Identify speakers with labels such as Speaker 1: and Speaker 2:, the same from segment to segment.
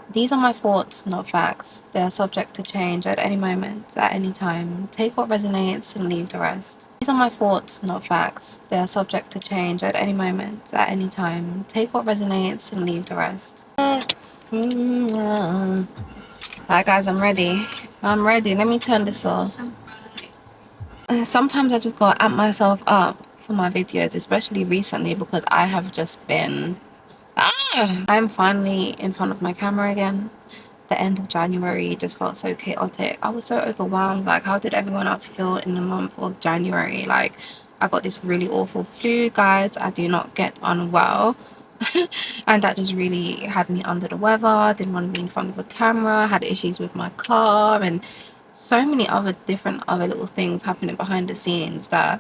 Speaker 1: These are my thoughts, not facts. They are subject to change at any moment, at any time. Take what resonates and leave the rest. These are my thoughts, not facts. They are subject to change at any moment, at any time. Take what resonates and leave the rest. Alright guys, I'm ready. I'm ready. Let me turn this off. Sometimes I just gotta amp myself up for my videos, especially recently because I have just been... I'm finally in front of my camera again. The end of January just felt so chaotic. I was so overwhelmed. Like, how did everyone else feel in the month of January? Like, I got this really awful flu, guys. I do not get unwell. And that just really had me under the weather. Didn't want to be in front of the camera. Had issues with my car and so many other different other little things happening behind the scenes that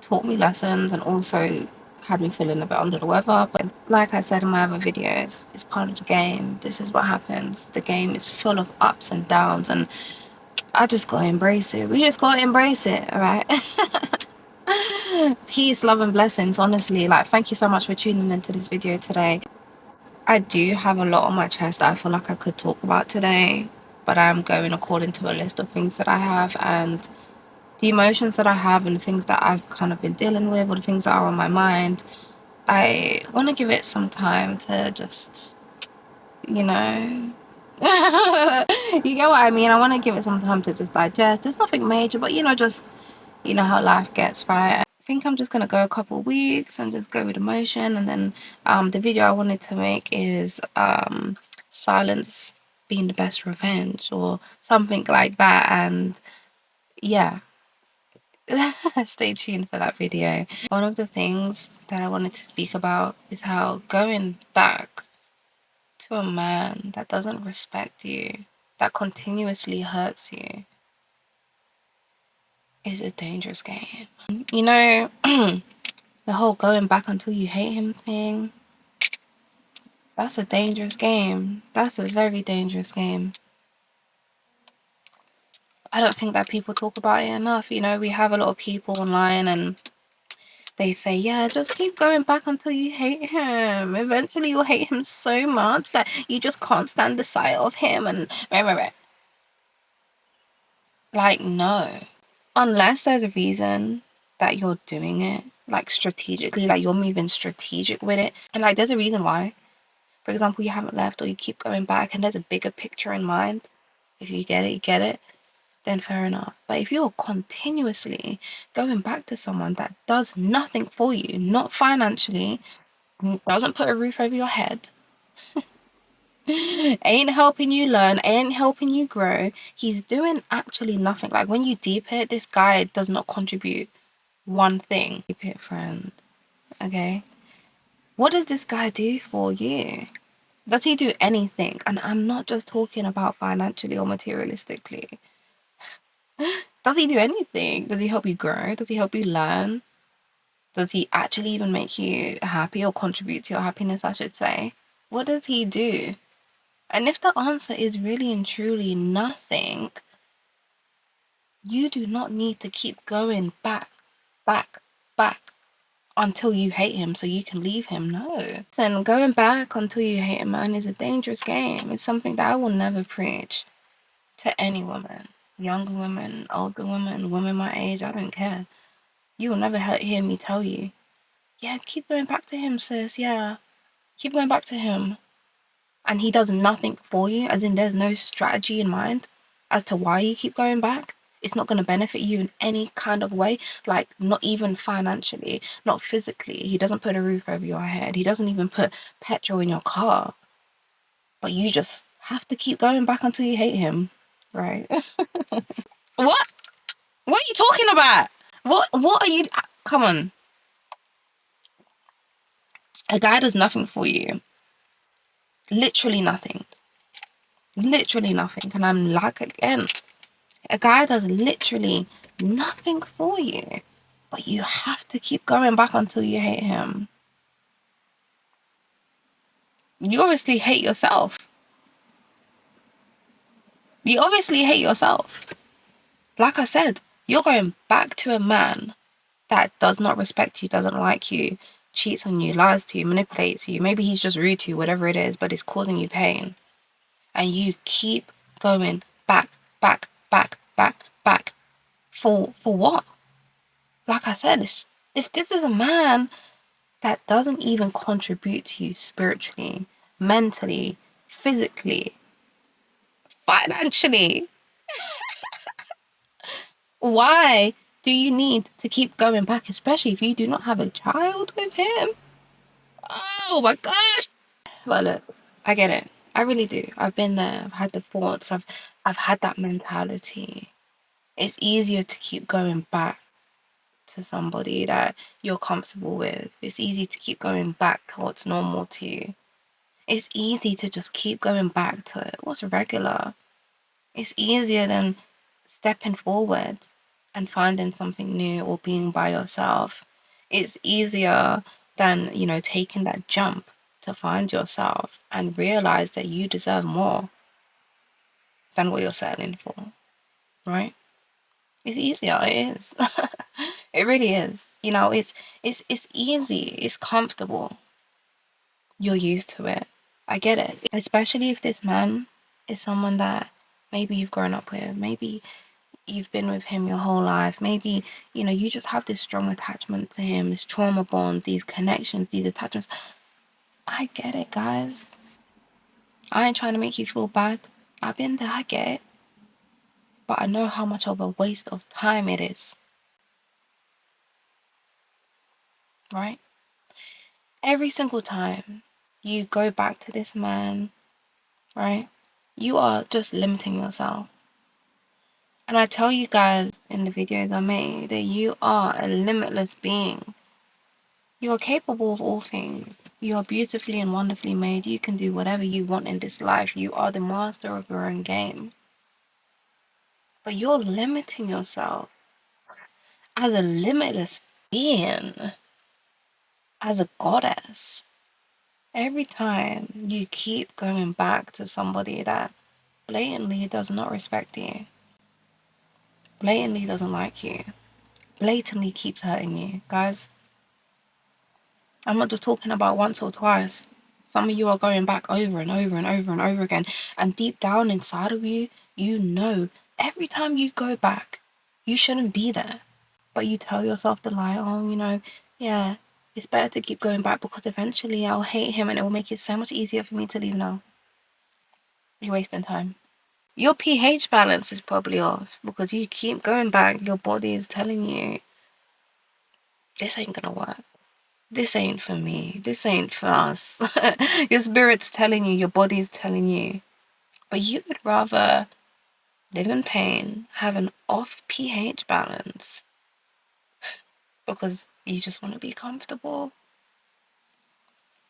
Speaker 1: taught me lessons and also had me feeling a bit under the weather. But like I said in my other videos, it's part of the game. This is what happens. The game is full of ups and downs, and I just gotta embrace it. We just gotta embrace it, all right? Peace, love, and blessings. Honestly, like, thank you so much for tuning into this video today. I do have a lot on my chest that I feel like I could talk about today, but I'm going according to a list of things that I have, and the emotions that I have and the things that I've kind of been dealing with, or the things that are on my mind, I want to give it some time to just, you know, you get what I mean? I want to give it some time to just digest. There's nothing major, but, you know, just, you know how life gets, right? I think I'm just going to go a couple weeks and just go with emotion. And then the video I wanted to make is silence being the best revenge or something like that. And yeah. Stay tuned for that video. One of the things that I wanted to speak about is how going back to a man that doesn't respect you, that continuously hurts you, is a dangerous game. You know, the whole going back until you hate him thing, that's a dangerous game. That's a very dangerous game. I don't think that people talk about it enough. You know, we have a lot of people online and they say, yeah, just keep going back until you hate him. Eventually you'll hate him so much that you just can't stand the sight of him and like, no. Unless there's a reason that you're doing it, like strategically, like you're moving strategic with it. And like there's a reason why. For example, you haven't left or you keep going back and there's a bigger picture in mind. If you get it, you get it. Then fair enough. But if you're continuously going back to someone that does nothing for you, not financially, doesn't put a roof over your head, ain't helping you learn, ain't helping you grow, he's doing actually nothing. Like when you deep it, this guy does not contribute one thing. Deep it, friend. Okay? What does this guy do for you? Does he do anything? And I'm not just talking about financially or materialistically. Does he do anything? Does he help you grow? Does he help you learn? Does he actually even make you happy or contribute to your happiness, I should say? What does he do? And if the answer is really and truly nothing, you do not need to keep going back, back, back until you hate him so you can leave him. No. Listen, going back until you hate a man is a dangerous game. It's something that I will never preach to any woman. Younger women, older women, women my age, I don't care. You will never hear me tell you, yeah, keep going back to him, sis. Yeah, keep going back to him. And he does nothing for you, as in there's no strategy in mind as to why you keep going back. It's not going to benefit you in any kind of way, like not even financially, not physically. He doesn't put a roof over your head. He doesn't even put petrol in your car. But you just have to keep going back until you hate him, right? What? What are you talking about? What are you... Come on. A guy does nothing for you. Literally nothing. Literally nothing. And I'm like, again, a guy does literally nothing for you, but you have to keep going back until you hate him. You obviously hate yourself. You obviously hate yourself. Like I said, you're going back to a man that does not respect you, doesn't like you, cheats on you, lies to you, manipulates you. Maybe he's just rude to you, whatever it is, but it's causing you pain. and you keep going back, back, back, back, back. For what? Like I said, if this is a man that doesn't even contribute to you spiritually, mentally, physically, financially, why do you need to keep going back, especially if you do not have a child with him? Oh my gosh. But look, I get it. I really do. I've been there. I've had the thoughts. I've had that mentality. It's easier to keep going back to somebody that you're comfortable with. It's easy to keep going back to what's normal to you. It's easy to just keep going back to what's regular. It's easier than stepping forward and finding something new or being by yourself. It's easier than, taking that jump to find yourself and realize that you deserve more than what you're settling for, right? It's easier, it is. It really is. It's easy, it's comfortable. You're used to it. I get it. Especially if this man is someone that maybe you've grown up with, maybe you've been with him your whole life, maybe, you just have this strong attachment to him, this trauma bond, these connections, these attachments. I get it, guys. I ain't trying to make you feel bad. I've been there, I get it. But I know how much of a waste of time it is, right? Every single time you go back to this man, right? You are just limiting yourself. And I tell you guys in the videos I made that you are a limitless being. You are capable of all things. You are beautifully and wonderfully made. You can do whatever you want in this life. You are the master of your own game. But you're limiting yourself as a limitless being, as a goddess. Every time you keep going back to somebody that blatantly does not respect you, blatantly doesn't like you, blatantly keeps hurting you. Guys, I'm not just talking about once or twice. Some of you are going back over and over and over and over again. And deep down inside of you, you know every time you go back, you shouldn't be there. But you tell yourself the lie, oh, yeah, it's better to keep going back because eventually I'll hate him and it will make it so much easier for me to leave now. You're wasting time. Your pH balance is probably off because you keep going back. Your body is telling you, this ain't gonna work. This ain't for me. This ain't for us. Your spirit's telling you, your body's telling you. But you would rather live in pain, have an off pH balance because you just want to be comfortable.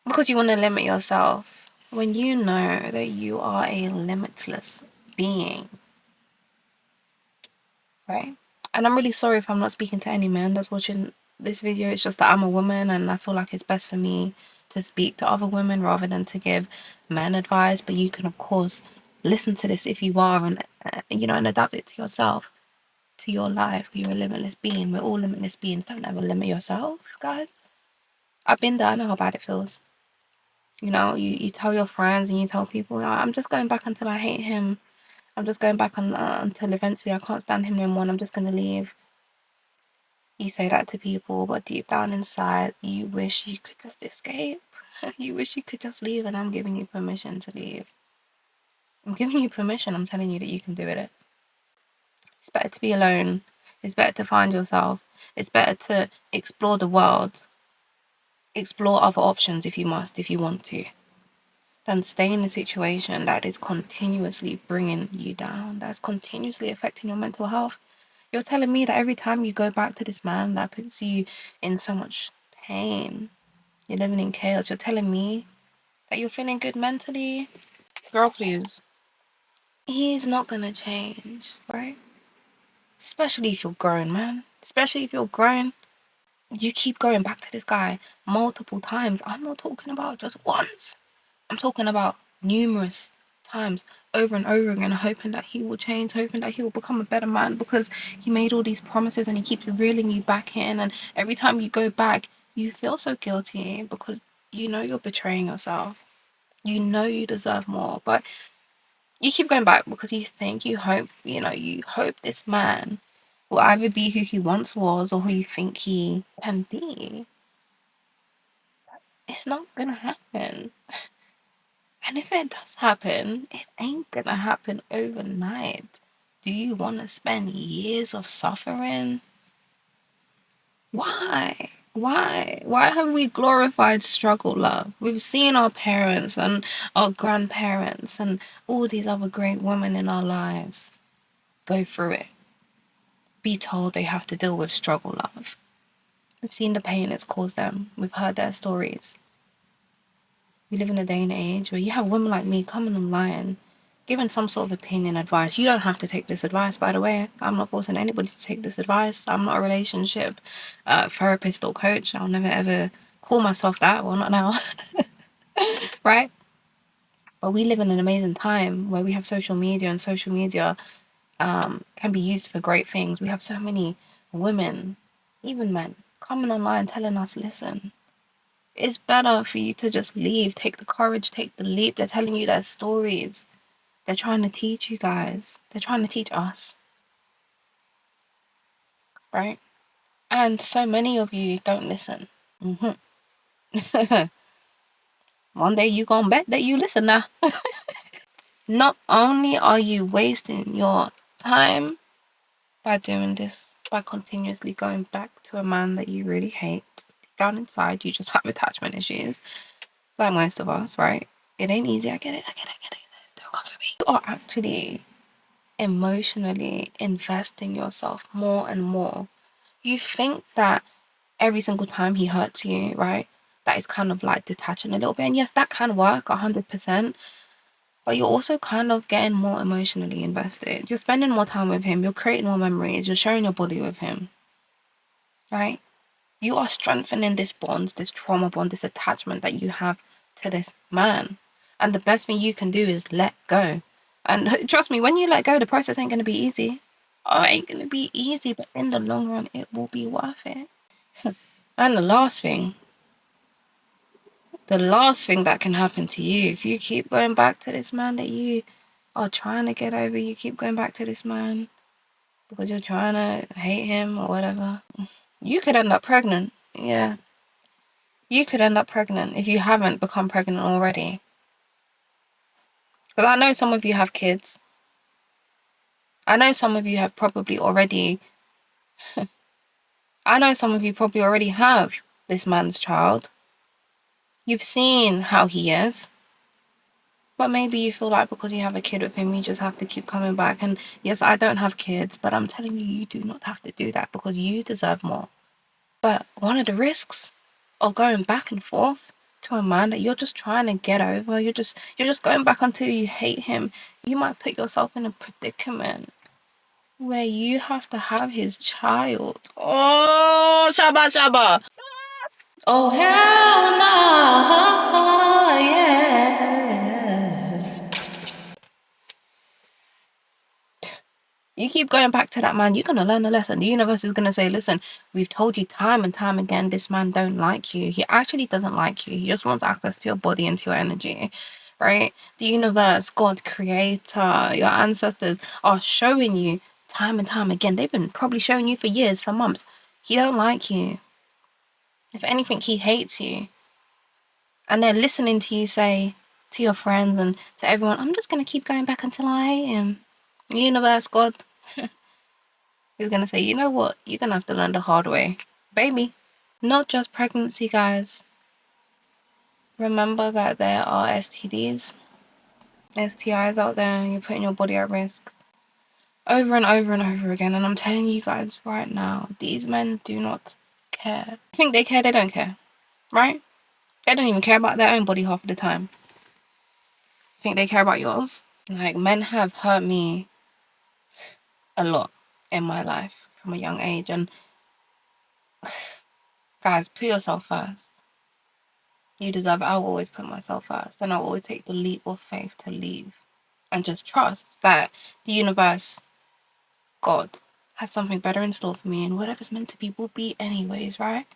Speaker 1: Because you want to limit yourself when you know that you are a limitless being, right? And I'm really sorry if I'm not speaking to any men that's watching this video. It's just that I'm a woman and I feel like it's best for me to speak to other women rather than to give men advice. But you can, of course, listen to this if you are and, and adapt it to yourself, to your life. You're a limitless being. We're all limitless beings. Don't ever limit yourself, guys. I've been there. I know how bad it feels. You tell your friends and you tell people, I'm just going back until I hate him. I'm just going back until eventually I can't stand him no more and I'm just going to leave. You say that to people, but deep down inside, you wish you could just escape. You wish you could just leave, and I'm giving you permission to leave. I'm giving you permission. I'm telling you that you can do it. It's better to be alone. It's better to find yourself. It's better to explore the world. Explore other options if you must, if you want to, than stay in a situation that is continuously bringing you down, that's continuously affecting your mental health. You're telling me that every time you go back to this man that puts you in so much pain, you're living in chaos, you're telling me that you're feeling good mentally? Girl, please. He's not gonna change, right? Especially if you're grown, man. Especially if you're grown. You keep going back to this guy multiple times. I'm not talking about just once. I'm talking about numerous times over and over again, hoping that he will change, hoping that he will become a better man because he made all these promises and he keeps reeling you back in. And every time you go back, you feel so guilty because you know you're betraying yourself. You know you deserve more. But You keep going back because you think, you hope, you hope this man will either be who he once was or who you think he can be. It's not gonna happen. And if it does happen, it ain't gonna happen overnight. Do you want to spend years of suffering? Why? Why? Why have we glorified struggle love? We've seen our parents and our grandparents and all these other great women in our lives go through it, be told they have to deal with struggle love. We've seen the pain it's caused them. We've heard their stories. We live in a day and age where you have women like me coming online, giving some sort of opinion, advice. You don't have to take this advice, by the way. I'm not forcing anybody to take this advice. I'm not a relationship therapist or coach. I'll never ever call myself that. Well, not now. Right? But we live in an amazing time where we have social media, and social media can be used for great things. We have so many women, even men, coming online telling us, listen, it's better for you to just leave. Take the courage, take the leap. They're telling you their stories. They're trying to teach you guys. They're trying to teach us. Right? And so many of you don't listen. One day you gonna bet that you listen now. Not only are you wasting your time by doing this, by continuously going back to a man that you really hate, down inside you just have attachment issues, like most of us, right? It ain't easy. I get it. Don't come for me. You are actually emotionally investing yourself more and more. You think that every single time he hurts you, right? That is kind of like detaching a little bit. And yes, that can work 100%. But you're also kind of getting more emotionally invested. You're spending more time with him. You're creating more memories. You're sharing your body with him, right? You are strengthening this bond, this trauma bond, this attachment that you have to this man. And the best thing you can do is let go. And trust me, when you let go, the process ain't going to be easy. Oh, it ain't going to be easy, but in the long run, it will be worth it. And the last thing that can happen to you, if you keep going back to this man that you are trying to get over, you keep going back to this man because you're trying to hate him or whatever, you could end up pregnant. Yeah. You could end up pregnant if you haven't become pregnant already. Because I know some of you have kids. I know some of you have probably already. I know some of you probably already have this man's child. You've seen how he is. But maybe you feel like because you have a kid with him, you just have to keep coming back. And yes, I don't have kids, but I'm telling you, you do not have to do that because you deserve more. But one of the risks of going back and forth to a man that you're just trying to get over, you're just going back until you hate him, you might put yourself in a predicament where you have to have his child. Oh, Shaba Shaba. Oh, hell no. Yeah. You keep going back to that man, you're going to learn a lesson. The universe is going to say, listen, we've told you time and time again, this man don't like you. He actually doesn't like you. He just wants access to your body and to your energy, right? The universe, God, creator, your ancestors are showing you time and time again. They've been probably showing you for years, for months. He don't like you. If anything, he hates you. And they're listening to you say to your friends and to everyone, I'm just going to keep going back until I hate him. The universe, God, is going to say, you know what? You're going to have to learn the hard way. Baby. Not just pregnancy, guys. Remember that there are STDs, STIs out there, and you're putting your body at risk over and over and over again. And I'm telling you guys right now, these men do not care. I think they care, they don't care, right? They don't even care about their own body half of the time. Think they care about yours? Like, men have hurt me a lot in my life from a young age. And guys, put yourself first. You deserve it. I'll always put myself first. And I'll always take the leap of faith to leave. And just trust that the universe, God, has something better in store for me. And whatever's meant to be will be anyways, right?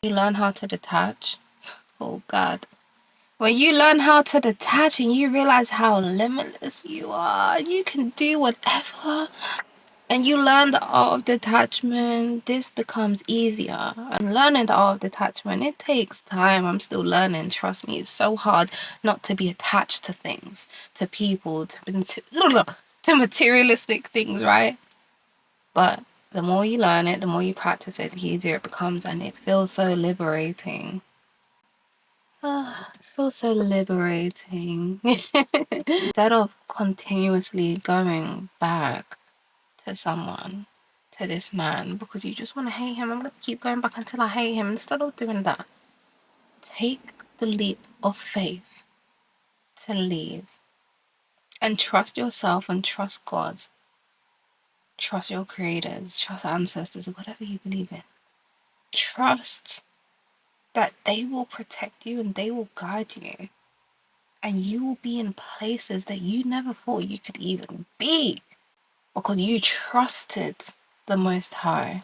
Speaker 1: You learn how to detach. Oh, God. When you learn how to detach and you realize how limitless you are, you can do whatever. And you learn the art of detachment, this becomes easier. And learning the art of detachment, it takes time. I'm still learning. Trust me, it's so hard not to be attached to things, to people, to materialistic things, right? But the more you learn it, the more you practice it, the easier it becomes, and it feels so liberating. It feels so liberating. Instead of continuously going back to someone, to this man, because you just want to hate him, I'm going to keep going back until I hate him. Instead of doing that, take the leap of faith to leave and trust yourself and trust God. Trust your creators, trust ancestors, whatever you believe in. Trust that they will protect you and they will guide you. And you will be in places that you never thought you could even be because you trusted the Most High.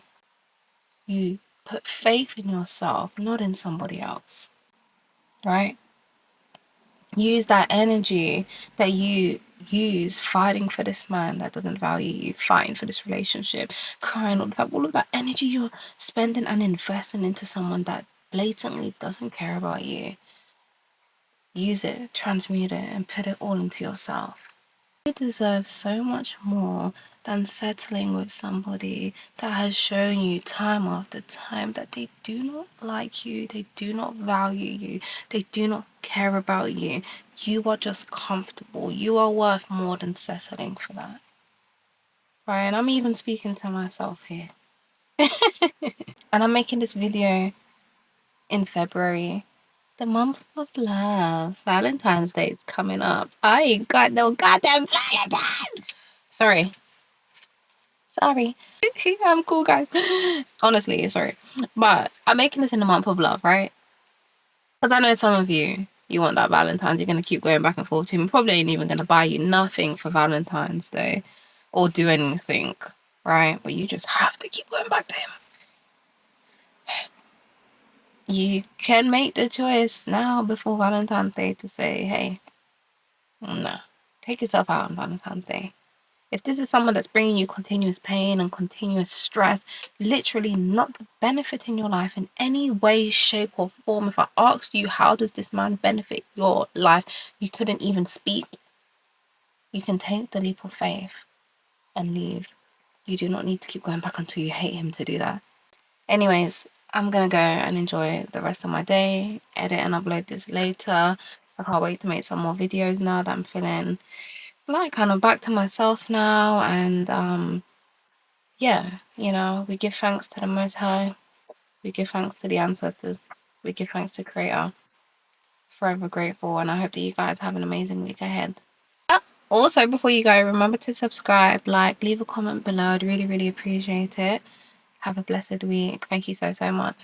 Speaker 1: You put faith in yourself, not in somebody else, right? Use that energy that you use fighting for this man that doesn't value you, fighting for this relationship, crying, all of that energy you're spending and investing into someone that blatantly doesn't care about you. Use it, transmute it, and put it all into yourself. You deserve so much more than settling with somebody that has shown you time after time that they do not like you, they do not value you, they do not care about you. You are just comfortable. You are worth more than settling for that. Right, and I'm even speaking to myself here. And I'm making this video in February, the month of love. Valentine's Day is coming up. I ain't got no goddamn Valentine. Sorry. I'm cool, guys. Honestly, sorry. But I'm making this in the month of love, right? Because I know some of you, you want that Valentine's. You're going to keep going back and forth to him. Probably ain't even going to buy you nothing for Valentine's Day or do anything, right? But you just have to keep going back to him. You can make the choice now before Valentine's Day to say, hey, no, take yourself out on Valentine's Day. If this is someone that's bringing you continuous pain and continuous stress, literally not benefiting your life in any way, shape, or form. If I asked you, how does this man benefit your life? You couldn't even speak. You can take the leap of faith and leave. You do not need to keep going back until you hate him to do that. Anyways, I'm gonna go and enjoy the rest of my day, edit and upload this later. I can't wait to make some more videos now that I'm feeling like kind of back to myself now. And yeah, you know, we give thanks to the Most High, we give thanks to the ancestors, we give thanks to Creator. Forever grateful, and I hope that you guys have an amazing week ahead. Also, before you go, remember to subscribe, like, leave a comment below. I'd really, really appreciate it. Have a blessed week. Thank you so, so much.